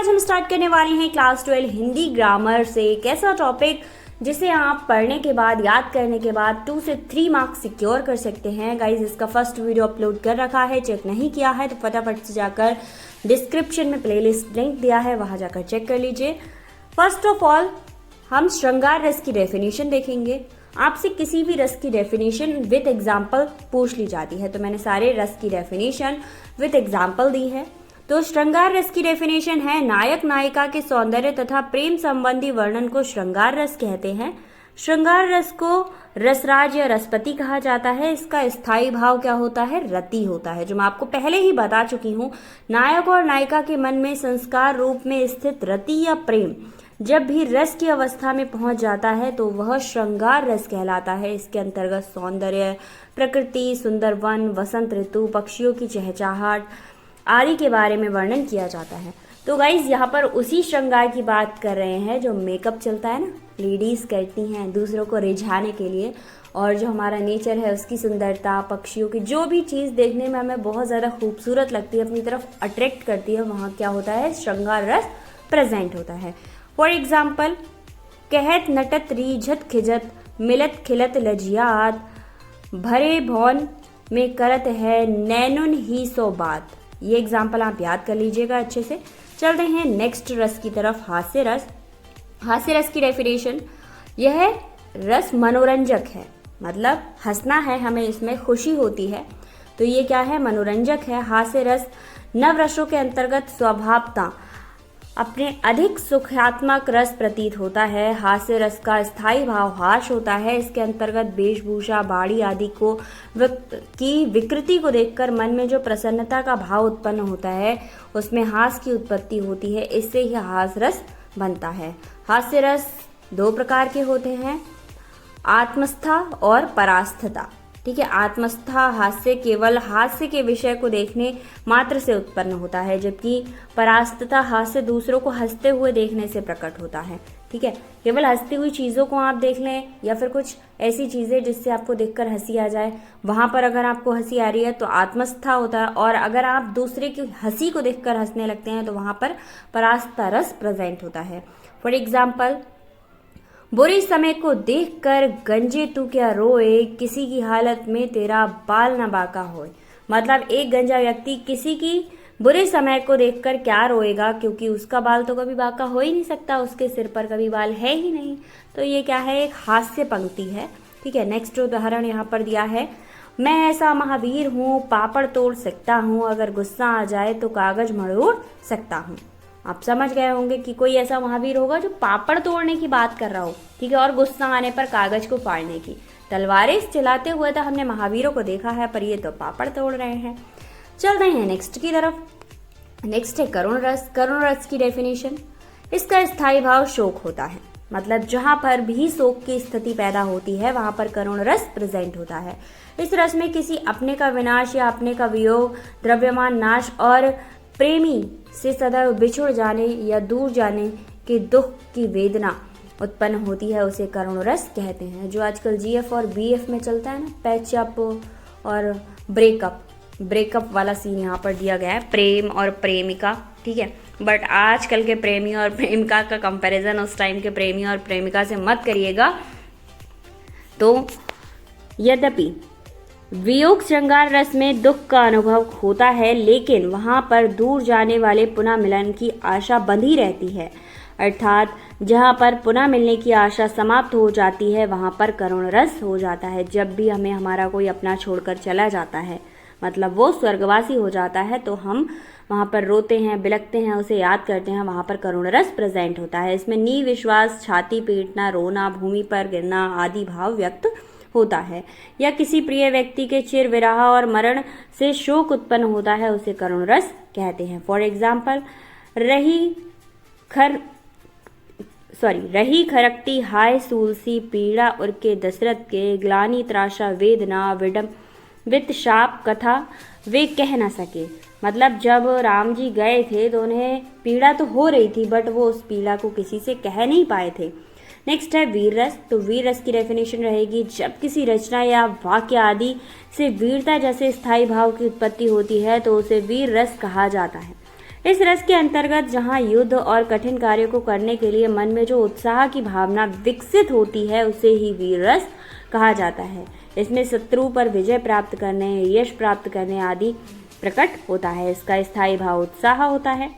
आज हम स्टार्ट करने वाले हैं क्लास 12 हिंदी ग्रामर से एक ऐसा टॉपिक जिसे आप पढ़ने के बाद याद करने के बाद 2 से 3 मार्क्स सिक्योर कर सकते हैं। गाइज इसका फर्स्ट वीडियो अपलोड कर रखा है, चेक नहीं किया है तो फटाफट से जाकर डिस्क्रिप्शन में प्लेलिस्ट लिंक दिया है, वहां जाकर चेक कर लीजिए। फर्स्ट ऑफ ऑल हम श्रृंगार रस की डेफिनेशन देखेंगे। आपसे किसी भी रस की डेफिनेशन विद एग्जाम्पल पूछ ली जाती है, तो मैंने सारे रस की डेफिनेशन विद एग्जाम्पल दी है। तो श्रृंगार रस की डेफिनेशन है, नायक नायिका के सौंदर्य तथा प्रेम संबंधी वर्णन को श्रृंगार रस कहते हैं। श्रृंगार रस को रसराज या रसपति कहा जाता है। इसका स्थायी भाव क्या होता है? रति होता है, जो मैं आपको पहले ही बता चुकी हूँ। नायक और नायिका के मन में संस्कार रूप में स्थित रति या प्रेम जब भी रस की अवस्था में पहुंच जाता है तो वह श्रृंगार रस कहलाता है। इसके अंतर्गत सौंदर्य, प्रकृति, सुंदर वन, वसंत ऋतु, पक्षियों की चहचहाट आदि के बारे में वर्णन किया जाता है। तो गाइज यहाँ पर उसी श्रृंगार की बात कर रहे हैं जो मेकअप चलता है ना, लेडीज करती हैं दूसरों को रिझाने के लिए, और जो हमारा नेचर है उसकी सुंदरता, पक्षियों की जो भी चीज़ देखने में हमें बहुत ज़्यादा खूबसूरत लगती है, अपनी तरफ अट्रैक्ट करती है, वहाँ क्या होता है? श्रृंगार रस प्रेजेंट होता है। फॉर एग्जाम्पल, कहत नटत रीझत खिजत, मिलत खिलत लजियात, भरे भौन में करत है नैनुन ही सो बात। ये एग्जाम्पल आप याद कर लीजिएगा अच्छे से। चलते हैं नेक्स्ट रस की तरफ, हास्य रस। हास्य रस की डेफिनेशन, यह रस मनोरंजक है, मतलब हंसना है, हमें इसमें खुशी होती है, तो ये क्या है? मनोरंजक है। हास्य रस नव रसों के अंतर्गत स्वभावता अपने अधिक सुखात्मक रस प्रतीत होता है। हास्य रस का स्थायी भाव हास होता है। इसके अंतर्गत वेशभूषा, बाड़ी आदि को की विकृति को देखकर मन में जो प्रसन्नता का भाव उत्पन्न होता है उसमें हास की उत्पत्ति होती है, इससे ही हास रस बनता है। हास्य रस 2 प्रकार के होते हैं, आत्मस्था और परास्थता। ठीक है, आत्मस्था हास्य केवल हास्य के विषय को देखने मात्र से उत्पन्न होता है, जबकि परास्तता हास्य दूसरों को हंसते हुए देखने से प्रकट होता है। ठीक है, केवल हंसती हुई चीज़ों को आप देख लें या फिर कुछ ऐसी चीज़ें जिससे आपको देखकर हंसी आ जाए, वहां पर अगर आपको हंसी आ रही है तो आत्मस्था होता है, और अगर आप दूसरे की हंसी को देखकर हंसने लगते हैं तो वहां पर परास्ता रस प्रेजेंट होता है। फॉर एग्जाम्पल, बुरे समय को देखकर गंजे तू क्या रोए, किसी की हालत में तेरा बाल न बाका होए। मतलब एक गंजा व्यक्ति किसी की बुरे समय को देखकर क्या रोएगा, क्योंकि उसका बाल तो कभी बाका हो ही नहीं सकता, उसके सिर पर कभी बाल है ही नहीं। तो ये क्या है? एक हास्य पंक्ति है। ठीक है, नेक्स्ट उदाहरण यहाँ पर दिया है, मैं ऐसा महावीर हूँ, पापड़ तोड़ सकता हूँ, अगर गुस्सा आ जाए तो कागज मरोड़ सकता हूँ। आप समझ गए होंगे कि कोई ऐसा महावीर होगा जो पापड़ तोड़ने की बात कर रहा हो, ठीक है, और गुस्सा आने पर कागज को फाड़ने की। तलवारें चलाते हुए तो हमने महावीरों को देखा है, पर ये तो पापड़ तोड़ रहे हैं। चलते हैं नेक्स्ट की तरफ। नेक्स्ट है करुण रस। करुण रस की डेफिनेशन, इसका स्थायी भाव शोक होता है, मतलब जहां पर भी शोक की स्थिति पैदा होती है वहां पर करुण रस प्रेजेंट होता है। इस रस में किसी अपने का विनाश या अपने का वियोग, द्रव्यमान नाश और प्रेमी से सदैव बिछुड़ जाने या दूर जाने के दुख की वेदना उत्पन्न होती है, उसे करुण रस कहते हैं। जो आजकल जीएफ और बीएफ में चलता है ना, पैचअप और ब्रेकअप वाला सीन यहाँ पर दिया गया है, प्रेम और प्रेमिका। ठीक है, बट आजकल के प्रेमी और प्रेमिका का कंपैरिजन उस टाइम के प्रेमी और प्रेमिका से मत करिएगा। तो यद्यपि वियोग श्रृंगार रस में दुख का अनुभव होता है, लेकिन वहां पर दूर जाने वाले पुनः मिलन की आशा बंधी रहती है, अर्थात जहां पर पुनः मिलने की आशा समाप्त हो जाती है वहां पर करुण रस हो जाता है। जब भी हमें हमारा कोई अपना छोड़कर चला जाता है, मतलब वो स्वर्गवासी हो जाता है, तो हम वहां पर रोते हैं, बिलखते हैं, उसे याद करते हैं, वहां पर करुण रस प्रेजेंट होता है। इसमें नी विश्वास, छाती पीटना, रोना, भूमि पर गिरना आदि भाव व्यक्त होता है, या किसी प्रिय व्यक्ति के चिर विरह और मरण से शोक उत्पन्न होता है, उसे करुण रस कहते हैं। फॉर एग्जाम्पल, रही खरकती हाय सूलसी, पीड़ा उरके दशरथ के, ग्लानि त्रासा वेदना, वित शाप कथा वे कह न सके। मतलब जब राम जी गए थे तो उन्हें पीड़ा तो हो रही थी, बट वो उस पीड़ा को किसी से कह नहीं पाए थे। नेक्स्ट है वीर रस। तो वीर रस की डेफिनेशन रहेगी, जब किसी रचना या वाक्य आदि से वीरता जैसे स्थायी भाव की उत्पत्ति होती है तो उसे वीर रस कहा जाता है। इस रस के अंतर्गत जहाँ युद्ध और कठिन कार्य को करने के लिए मन में जो उत्साह की भावना विकसित होती है उसे ही वीर रस कहा जाता है। इसमें शत्रु पर विजय प्राप्त करने, यश प्राप्त करने आदि प्रकट होता है। इसका स्थायी भाव उत्साह होता है।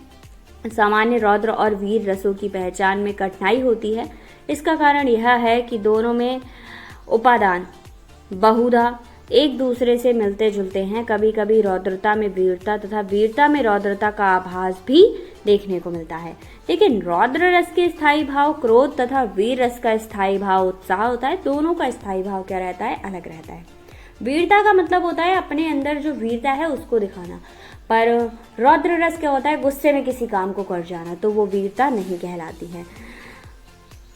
सामान्य रौद्र और वीर रसों की पहचान में कठिनाई होती है। इसका कारण यह है कि दोनों में उपादान बहुधा एक दूसरे से मिलते जुलते हैं। कभी कभी रौद्रता में वीरता तथा वीरता में रौद्रता का आभास भी देखने को मिलता है। लेकिन रौद्र रस के स्थायी भाव क्रोध तथा वीर रस का स्थायी भाव उत्साह होता है। दोनों का स्थायी भाव क्या रहता है? अलग रहता है। वीरता का मतलब होता है अपने अंदर जो वीरता है उसको दिखाना, पर रौद्र रस क्या होता है? गुस्से में किसी काम को कर जाना, तो वो वीरता नहीं कहलाती है।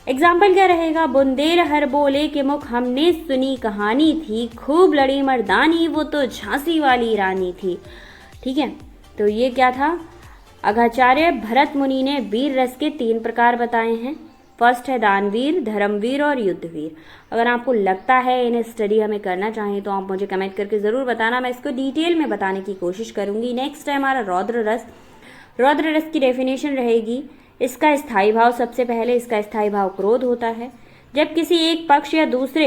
एग्जाम्पल क्या रहेगा? बुंदेलहर बोले कि मुख हमने सुनी कहानी थी, खूब लड़ी मर्दानी वो तो झांसी वाली रानी थी। ठीक है, तो ये क्या था? अघाचार्य भरत मुनि ने वीर रस के 3 प्रकार बताए हैं। फर्स्ट है दानवीर, धर्मवीर और युद्धवीर। अगर आपको लगता है इन्हें स्टडी हमें करना चाहिए तो आप मुझे कमेंट करके ज़रूर बताना, मैं इसको डिटेल में बताने की कोशिश करूंगी। नेक्स्ट है हमारा रौद्र रस। रौद्र रस की डेफिनेशन रहेगी, इसका स्थायी भाव सबसे पहले इसका स्थायी भाव क्रोध होता है। जब किसी एक पक्ष या दूसरे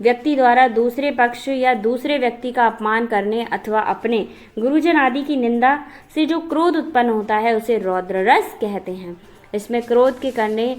व्यक्ति द्वारा दूसरे पक्ष या दूसरे व्यक्ति का अपमान करने अथवा अपने गुरुजन आदि की निंदा से जो क्रोध उत्पन्न होता है उसे रौद्र रस कहते हैं। इसमें क्रोध के करने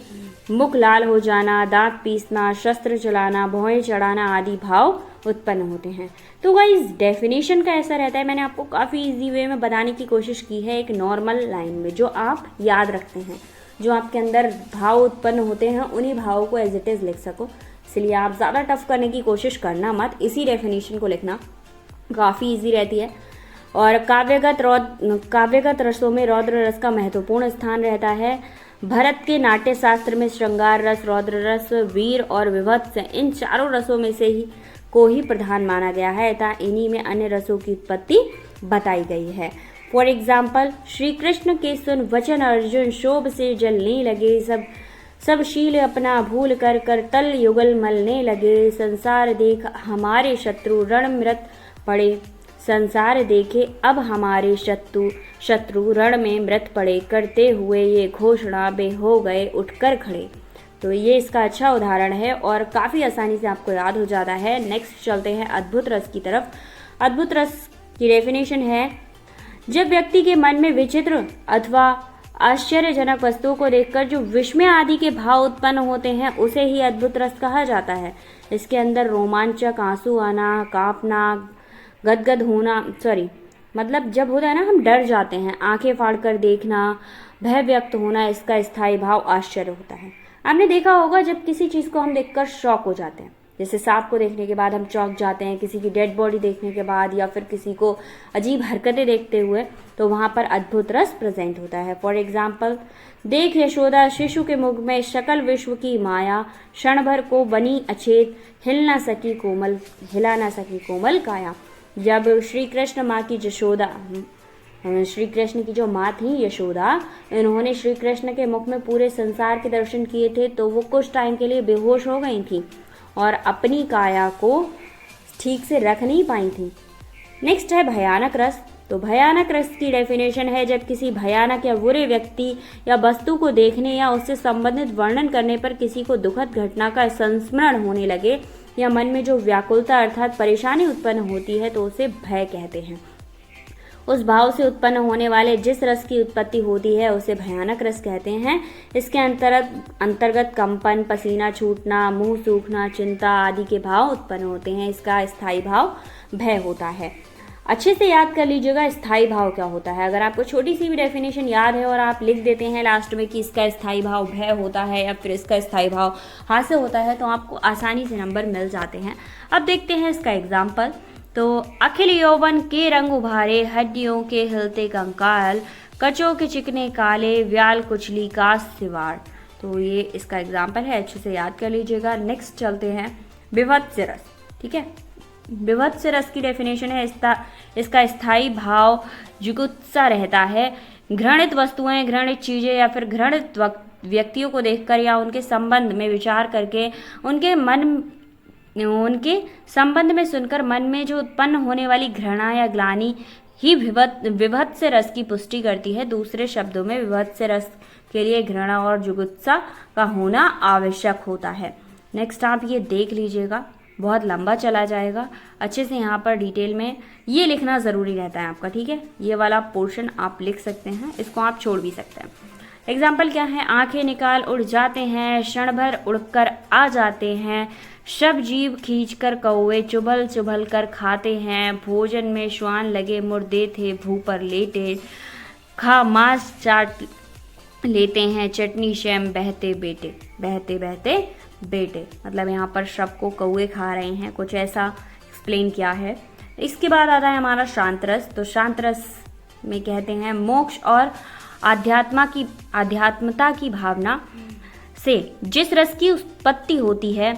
मुख लाल हो जाना, दांत पीसना, शस्त्र चलाना, भौहें चढ़ाना आदि भाव उत्पन्न होते हैं। तो गाइस डेफिनेशन का ऐसा रहता है, मैंने आपको काफ़ी इजी वे में बताने की कोशिश की है, एक नॉर्मल लाइन में जो आप याद रखते हैं, जो आपके अंदर भाव उत्पन्न होते हैं उन्हीं भावों को एज इट इज़ लिख सको। इसलिए आप ज़्यादा टफ करने की कोशिश करना मत, इसी डेफिनेशन को लिखना काफ़ी ईजी रहती है। और काव्यगत रसों में रौद्र रस का महत्वपूर्ण स्थान रहता है। भरत के नाट्य शास्त्र में श्रृंगार रस, रौद्र रस, वीर और विभत्स इन चारों रसों में से ही को ही प्रधान माना गया है तथा इन्हीं में अन्य रसों की उत्पत्ति बताई गई है। फॉर एग्जाम्पल, श्री कृष्ण के सुन वचन अर्जुन शोभ से जलने लगे, सब शील अपना भूल कर कर तल युगल मलने लगे। संसार देख हमारे शत्रु रण मृत पड़े, संसार देखे अब हमारे शत्रु रण में मृत पड़े, करते हुए ये घोषणा बे हो गए उठकर खड़े। तो ये इसका अच्छा उदाहरण है और काफ़ी आसानी से आपको याद हो जाता है। नेक्स्ट चलते हैं अद्भुत रस की तरफ। अद्भुत रस की डेफिनेशन है, जब व्यक्ति के मन में विचित्र अथवा आश्चर्यजनक वस्तुओं को देखकर जो विस्मय आदि के भाव उत्पन्न होते हैं उसे ही अद्भुत रस कहा जाता है। इसके अंदर रोमांचक, आंसू आना, कांपना, गदगद होना, मतलब जब होता है ना हम डर जाते हैं, आंखें फाड़कर देखना, भय व्यक्त होना, इसका स्थायी भाव आश्चर्य होता है। आपने देखा होगा जब किसी चीज़ को हम देखकर शॉक हो जाते हैं, जैसे सांप को देखने के बाद हम चौंक जाते हैं, किसी की डेड बॉडी देखने के बाद या फिर किसी को अजीब हरकतें देखते हुए, तो वहाँ पर अद्भुत रस प्रेजेंट होता है। फॉर एग्जाम्पल, देख यशोदा शिशु के मुख में सकल विश्व की माया, क्षण भर को बनी अचेत, हिला ना सकी कोमल काया। जब श्री कृष्ण श्री कृष्ण की जो माँ थी यशोदा, इन्होंने श्री कृष्ण के मुख में पूरे संसार के दर्शन किए थे तो वो कुछ टाइम के लिए बेहोश हो गई थी और अपनी काया को ठीक से रख नहीं पाई थी। नेक्स्ट है भयानक रस। तो भयानक रस की डेफिनेशन है, जब किसी भयानक या बुरे व्यक्ति या वस्तु को देखने या उससे संबंधित वर्णन करने पर किसी को दुखद घटना का संस्मरण होने लगे या मन में जो व्याकुलता अर्थात परेशानी उत्पन्न होती है तो उसे भय कहते हैं। उस भाव से उत्पन्न होने वाले जिस रस की उत्पत्ति होती है उसे भयानक रस कहते हैं। इसके अंतर्गत कंपन, पसीना छूटना, मुंह सूखना, चिंता आदि के भाव उत्पन्न होते हैं। इसका स्थायी भाव भय होता है। अच्छे से याद कर लीजिएगा स्थायी भाव क्या होता है। अगर आपको छोटी सी भी डेफिनेशन याद है और आप लिख देते हैं लास्ट में कि इसका स्थायी भाव भय होता है या फिर इसका स्थायी भाव हास्य होता है तो आपको आसानी से नंबर मिल जाते हैं। अब देखते हैं इसका एग्जाम्पल। तो अखिल यौवन के रंग उभारे, हड्डियों के हिलते कंकाल, कचों के चिकने काले, व्याल कुचली का सिवाड़। तो ये इसका एग्जाम्पल है, अच्छे से याद कर लीजिएगा। नेक्स्ट चलते हैं विभत्स रस। ठीक है, विभत्स रस की डेफिनेशन है, इसका स्थायी भाव जुगुप्सा रहता है। घृणित वस्तुएं, घृणित चीजें या फिर घृणित व्यक्तियों को देखकर या उनके संबंध में विचार करके उनके संबंध में सुनकर मन में जो उत्पन्न होने वाली घृणा या ग्लानि ही विभत्स रस की पुष्टि करती है। दूसरे शब्दों में विभत्स रस के लिए घृणा और जुगुप्सा का होना आवश्यक होता है। नेक्स्ट आप ये देख लीजिएगा, बहुत लंबा चला जाएगा, अच्छे से यहाँ पर डिटेल में ये लिखना ज़रूरी रहता है आपका, ठीक है। ये वाला पोर्शन आप लिख सकते हैं, इसको आप छोड़ भी सकते हैं। एग्जाम्पल क्या है, आंखें निकाल उड़ जाते हैं, क्षण भर उड़कर आ जाते हैं, शब जीभ खींचकर कौवे चुभल चुभल कर खाते हैं, भोजन में श्वान लगे मुर्दे थे भू पर लेटे, खा मांस चाट लेते हैं, चटनी शैम बहते बेटे, बहते बहते बेटे। मतलब यहाँ पर शब को कौवे खा रहे हैं, कुछ ऐसा एक्सप्लेन किया है। इसके बाद आता है हमारा शांत रस। तो शांत रस में कहते हैं मोक्ष और आध्यात्मता की भावना से जिस रस की उत्पत्ति होती है,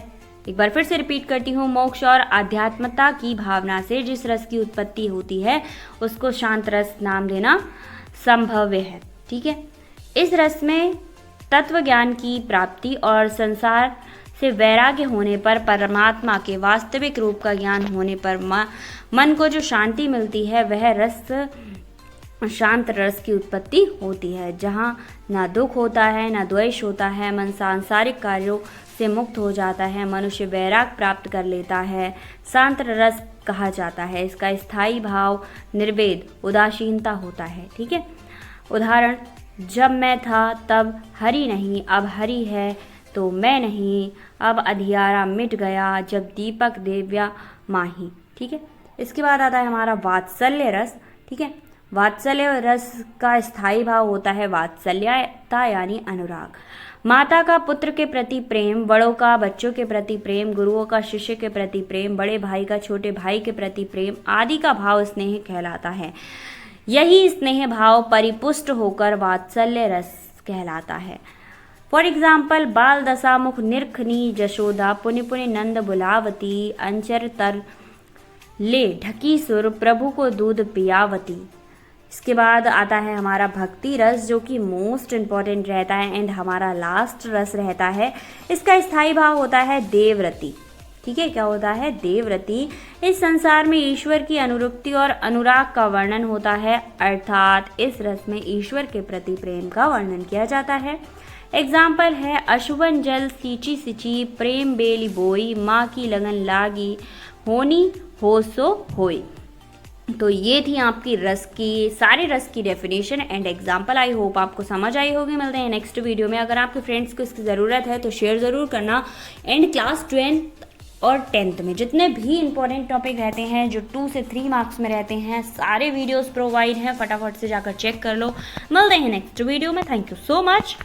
एक बार फिर से रिपीट करती हूँ, मोक्ष और आध्यात्मता की भावना से जिस रस की उत्पत्ति होती है उसको शांत रस नाम देना संभव है, ठीक है। इस रस में तत्व ज्ञान की प्राप्ति और संसार से वैराग्य होने पर, परमात्मा के वास्तविक रूप का ज्ञान होने पर मन को जो शांति मिलती है वह रस शांत रस की उत्पत्ति होती है। जहाँ ना दुख होता है ना द्वेष होता है, मन सांसारिक कार्यों से मुक्त हो जाता है, मनुष्य वैराग प्राप्त कर लेता है, शांत रस कहा जाता है। इसका स्थायी भाव निर्वेद उदासीनता होता है, ठीक है। उदाहरण, जब मैं था तब हरि नहीं, अब हरि है तो मैं नहीं, अब अंधियारा मिट गया जब दीपक देव्या माही, ठीक है। इसके बाद आता है हमारा वात्सल्य रस, ठीक है। वात्सल्य रस का स्थायी भाव होता है वात्सल्यता यानी अनुराग। माता का पुत्र के प्रति प्रेम, बड़ों का बच्चों के प्रति प्रेम, गुरुओं का शिष्य के प्रति प्रेम, बड़े भाई का छोटे भाई के प्रति प्रेम आदि का भाव स्नेह कहलाता है। यही स्नेह भाव परिपुष्ट होकर वात्सल्य रस कहलाता है। फॉर एग्जाम्पल, बाल दशा मुख निरखनी जशोदा, पुनि पुनि नंद बुलावती, अंचर तर ले ढकी सुर, प्रभु को दूध पियावती। इसके बाद आता है हमारा भक्ति रस, जो कि मोस्ट इम्पॉर्टेंट रहता है एंड हमारा लास्ट रस रहता है। इसका स्थायी भाव होता है देवव्रति, ठीक है। क्या होता है? देवव्रति। इस संसार में ईश्वर की अनुरक्ति और अनुराग का वर्णन होता है, अर्थात इस रस में ईश्वर के प्रति प्रेम का वर्णन किया जाता है। एग्जाम्पल है, अशुभन जल सींची सिंची, प्रेम बेली बोई, माँ की लगन लागी, होनी हो सो होई। तो ये थी आपकी रस की सारे रस की definition and example. I hope आपको समझ आई होगी। मिलते हैं नेक्स्ट वीडियो में। अगर आपके फ्रेंड्स को इसकी ज़रूरत है तो शेयर ज़रूर करना। एंड क्लास 12th और 10th में जितने भी इंपॉर्टेंट टॉपिक रहते हैं जो 2 से 3 मार्क्स में रहते हैं, सारे वीडियोस प्रोवाइड हैं, फटाफट से जाकर चेक कर लो। मिलते हैं नेक्स्ट वीडियो में। Thank you so much.